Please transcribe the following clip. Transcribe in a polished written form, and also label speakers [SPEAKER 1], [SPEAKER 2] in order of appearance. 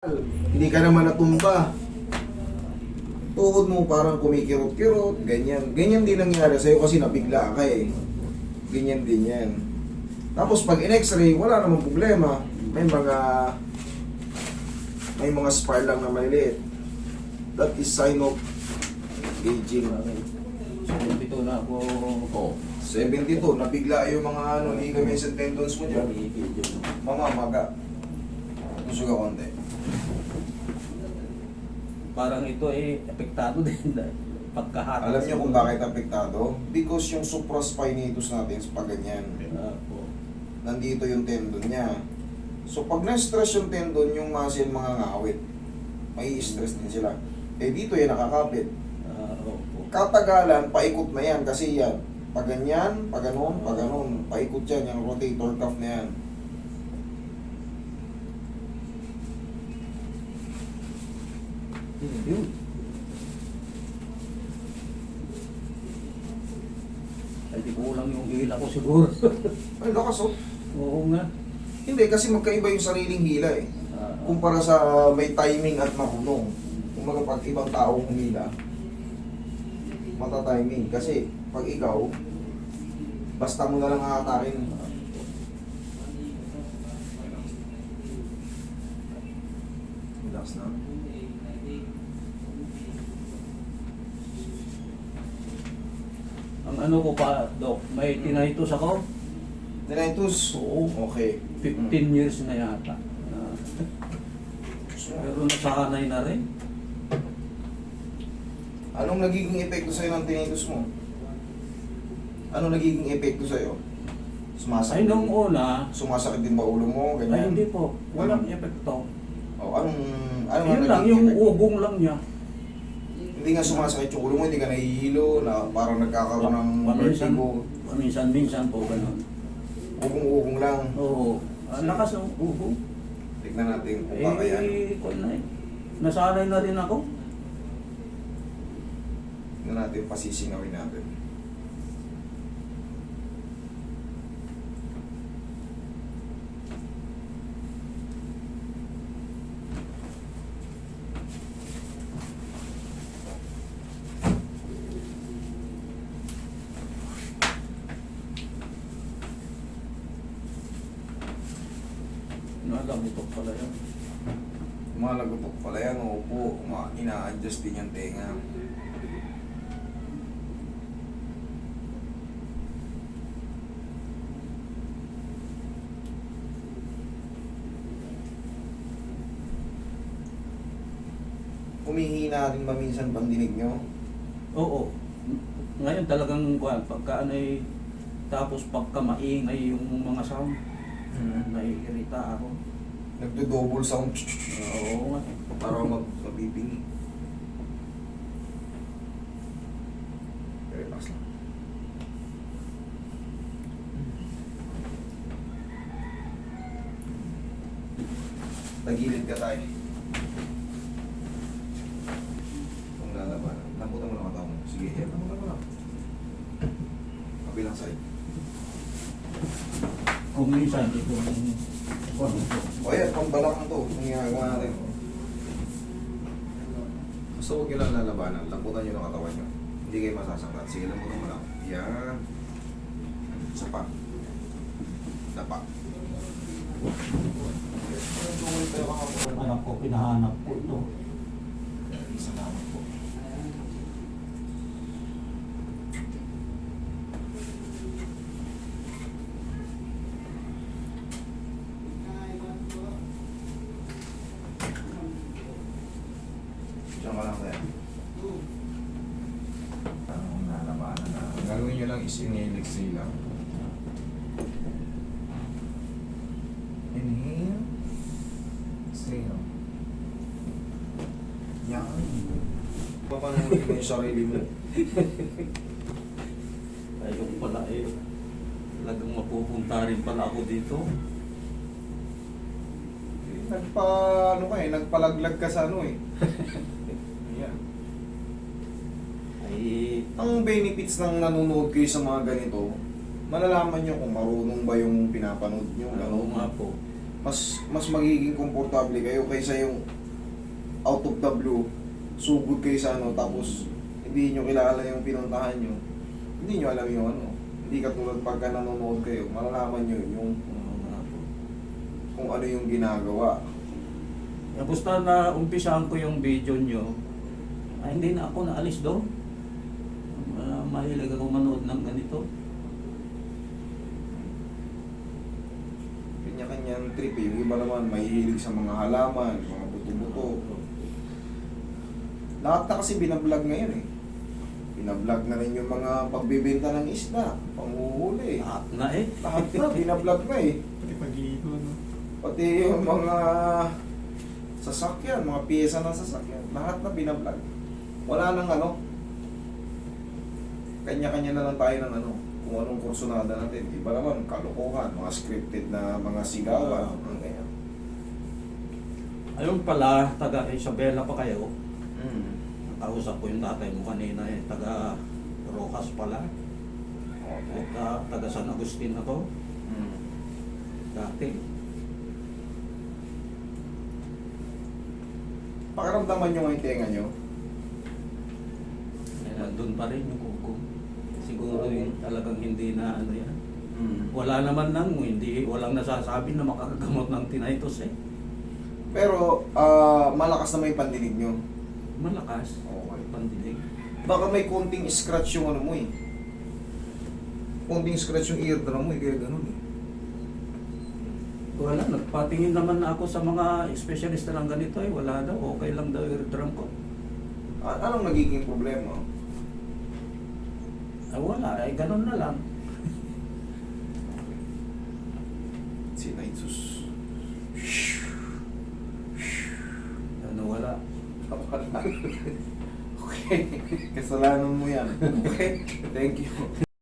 [SPEAKER 1] Hindi ka naman natumba. Tuhod mo parang kumikirot-kirot, ganyan. Ganyan din nangyari sa'yo kasi nabigla ka eh. Ganyan din yan. Tapos pag in-x-ray, wala namang problema. May mga spar lang na maliliit. That is sign of aging.
[SPEAKER 2] So, dito na ako.
[SPEAKER 1] Oh, 72, nabigla yung mga ligaments and tendons mo dyan. Mamamaga. Gusto ka konti.
[SPEAKER 2] Parang ito apektado din dahil pagkahatas.
[SPEAKER 1] Alam niyo kung bakit apektado? Because yung supraspinatus natin sa pagganyan. Nandito yung tendon niya. So pag na-stress yung tendon, yung muscle mga ngawit, may stress din sila. Eh dito yan nakakapit. Katagalan, paikot na yan kasi yan. Pag ganyan, pag ganon, paikot yan, yung rotator cuff na yan.
[SPEAKER 2] Yun. Ay, di ko lang yung hila ko siguro.
[SPEAKER 1] Ay, lakas oh.
[SPEAKER 2] Oo nga.
[SPEAKER 1] Hindi, kasi magkaiba yung sariling hila eh. Kumpara sa may timing at marunong. Kung pag ibang tao humila, mata-timing. Kasi pag ikaw, basta mo na lang hahatakin. Relax na.
[SPEAKER 2] Ang ano ko pa, Doc, may tinnitus ako.
[SPEAKER 1] Tinnitus?
[SPEAKER 2] Oo.
[SPEAKER 1] Okay.
[SPEAKER 2] 15 years na yata. Pero nasanay na rin.
[SPEAKER 1] Anong nagiging epekto sa'yo ng tinnitus mo? Anong nagiging epekto sa'yo?
[SPEAKER 2] Ay, nung una,
[SPEAKER 1] Sumasakit din ba ulo mo?
[SPEAKER 2] ay
[SPEAKER 1] Ganyan?
[SPEAKER 2] hindi po. Walang epekto.
[SPEAKER 1] Oh, anong
[SPEAKER 2] Yun lang,
[SPEAKER 1] nagiging
[SPEAKER 2] yung
[SPEAKER 1] epekto?
[SPEAKER 2] ugong lang niya.
[SPEAKER 1] Hindi nga sumasakit yung ulo mo, hindi ka nahihilo, na parang nagkakaroon ng
[SPEAKER 2] Paminsan,
[SPEAKER 1] vertigo.
[SPEAKER 2] paminsan po ganun.
[SPEAKER 1] Ugong-ugong lang.
[SPEAKER 2] Oo. Ang lakas ng ugong.
[SPEAKER 1] Tignan natin kung kakayan.
[SPEAKER 2] Kung na eh. Nasanay na rin ako.
[SPEAKER 1] Tignan natin, pasisingawin natin.
[SPEAKER 2] Nalamutok pala yun.
[SPEAKER 1] Malagutok pala yan, upo, ina-adjust din yung tenga. Humihina rin ba minsan pandinig nyo?
[SPEAKER 2] Oo. Ngayon talagang pagka ano eh, tapos pagka maingay yung mga sound, naiirita ako.
[SPEAKER 1] Nagdo-double sound.
[SPEAKER 2] Oo nga.
[SPEAKER 1] Para mabibingi. Relax lang. Tagilid ka tayo. Kung lalaban. Lamputan mo lang ang tao mo. Sige, lamputan mo lang. Kabilang side.
[SPEAKER 2] Kung minsan ito
[SPEAKER 1] O yan, pambalakang to. Ang ginagawa natin. Basta huwag nyo lang lalabanan. Lamputan nyo ng katawan nyo. Hindi kayo masasangkat. Sige, lamputan mo lang. Yan. Isa pa. Dapa.
[SPEAKER 2] anak ko, pinahanap ko ito.
[SPEAKER 1] Salamat po. Diyan ka lang kaya. Ang nalabanan na. Ang gagawin nyo lang is in-exhale lang. Inhale. Exhale. Yan. Papanuhin mo yung sarili mo.
[SPEAKER 2] Ayun pala eh. Talagang mapupunta rin pala ako dito.
[SPEAKER 1] Nagpalaglag ka sa ano eh. Yan.
[SPEAKER 2] Ay,
[SPEAKER 1] Ang benefits ng nanonood kayo sa mga ganito, malalaman nyo kung marunong ba yung pinapanood nyo.
[SPEAKER 2] ano nga po.
[SPEAKER 1] mas magiging komportable kayo kaysa yung out of the blue, sugod kayo sa ano, tapos hindi nyo kilala yung pinuntahan nyo, hindi nyo alam yung ano. Hindi katulad pagka nanonood kayo, malalaman nyo yung kung ano yung ginagawa.
[SPEAKER 2] Basta na umpisahan ko yung video nyo, ay hindi na ako naalis doon. Mahilig ako manood ng ganito.
[SPEAKER 1] Kanya-kanyang trip eh. Yung iba naman mahihilig sa mga halaman, mga buto-buto. Lahat na kasi binablog ngayon eh. Binablog na rin yung mga pagbibenta ng isda, panghuhuli.
[SPEAKER 2] Lahat na eh.
[SPEAKER 1] Lahat na, binablog na eh.
[SPEAKER 3] Pati pag-iigo, no?
[SPEAKER 1] Pati yung mga sasakyan, mga piyesa ng sasakyan, lahat na binablog. Wala nang ano, kanya-kanya na lang tayo ng ano, kung anong kursunada natin. Iba naman, kalokohan, mga scripted na mga sigawan, mga ganyan.
[SPEAKER 2] Ayun pala, taga Isabela pa kayo.
[SPEAKER 1] Mm.
[SPEAKER 2] Nakausap ko yung tatay mo kanina eh, taga Rojas pala.
[SPEAKER 1] Okay.
[SPEAKER 2] At taga San Agustin ako,
[SPEAKER 1] Mm.
[SPEAKER 2] dati.
[SPEAKER 1] Pakiramdaman nyo nga yung tenga nyo.
[SPEAKER 2] Eh, nandun pa rin yung kuko. Siguro yung talagang hindi na ano yan.
[SPEAKER 1] Mm.
[SPEAKER 2] Wala naman nang, hindi, walang nasasabi na makakagamot ng tinnitus eh.
[SPEAKER 1] Pero, malakas na may pandinig nyo.
[SPEAKER 2] Malakas,
[SPEAKER 1] Okay.
[SPEAKER 2] pandinig.
[SPEAKER 1] Baka may konting scratch yung ano mo eh. Konting scratch yung eardrum mo eh, kaya ganun eh.
[SPEAKER 2] Wala, nagpatingin naman ako sa mga espesyalista ng ganito eh. Wala daw, okay lang daw yung eardrum ko.
[SPEAKER 1] Anong nagiging problema?
[SPEAKER 2] Wala, eh ganun na lang.
[SPEAKER 1] Tinnitus.
[SPEAKER 2] Ano, wala.
[SPEAKER 1] Okay. Kasalanan mo yan. Okay? Thank you.